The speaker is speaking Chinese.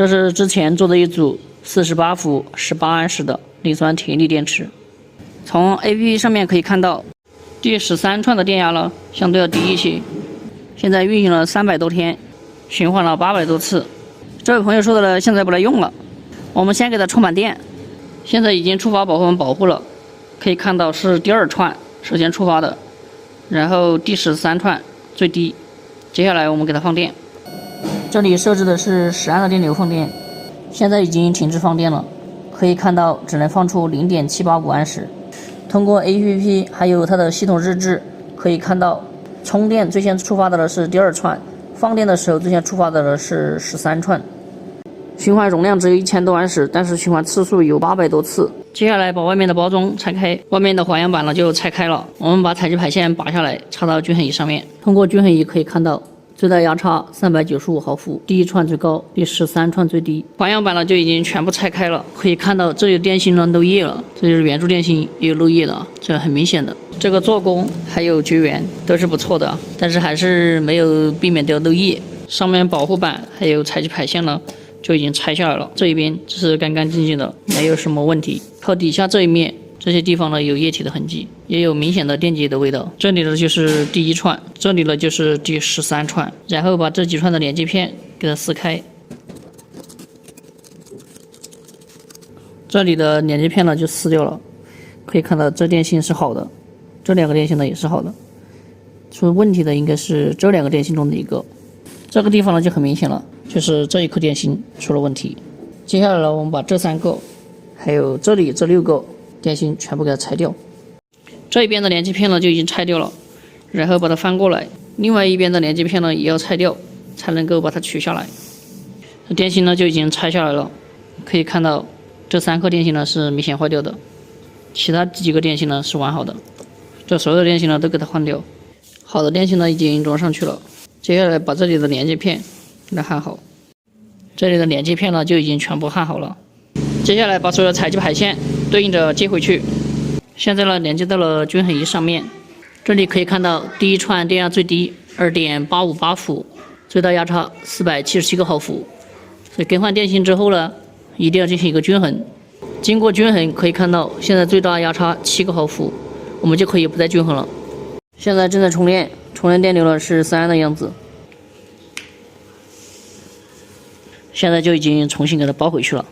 这是之前做的一组48伏18安时的磷酸铁锂电池。从 APP 上面可以看到，第13串的电压呢相对要低一些。现在运行了300多天，循环了800多次。这位朋友说的呢，现在不能用了。我们先给它充满电，现在已经触发保护门保护了，可以看到是第2串首先触发的，然后第13串最低。接下来我们给它放电。这里设置的是10安的电流放电，现在已经停止放电了，可以看到只能放出0.785安时。通过 APP 还有它的系统日志，可以看到充电最先触发的是第2串，放电的时候最先触发的是13串。循环容量只有1000多安时，但是循环次数有800多次。接下来把外面的包装拆开，外面的环氧板呢就拆开了。我们把采集排线拔下来，插到均衡仪上面。通过均衡仪可以看到，最大压差395毫伏，第1串最高，第13串最低。环氧板呢就已经全部拆开了，可以看到这里的电芯呢漏液了，这就是圆柱电芯也有漏液的，这很明显的。这个做工还有绝缘都是不错的，但是还是没有避免掉漏液。上面保护板还有采集排线呢就已经拆下来了，这一边是干干净净的，没有什么问题。靠底下这一面，这些地方呢有液体的痕迹，也有明显的电解的味道。这里呢就是第1串，这里呢就是第13串，然后把这几串的连接片给它撕开。这里的连接片呢就撕掉了，可以看到这电芯是好的，这2个电芯呢也是好的。出问题的应该是这2个电芯中的一个，这个地方呢就很明显了，就是这一颗电芯出了问题。接下来呢，我们把这3个，还有这里这6个电芯全部给它拆掉。这一边的连接片呢就已经拆掉了，然后把它翻过来，另外一边的连接片呢也要拆掉，才能够把它取下来。电芯呢就已经拆下来了，可以看到这3颗电芯呢是明显坏掉的，其他几个电芯呢是完好的。这所有的电芯呢都给它换掉，好的电芯呢已经装上去了。接下来把这里的连接片给它焊好，这里的连接片呢就已经全部焊好了。接下来把所有的采集排线对应着接回去。现在呢连接到了均衡仪上面，这里可以看到第1串电压最低 2.858 伏，最大压差477个毫伏。所以更换电芯之后呢，一定要进行一个均衡。经过均衡可以看到现在最大压差7个毫伏，我们就可以不再均衡了。现在正在充电，充电电流呢是3安的样子。现在就已经重新给它包回去了。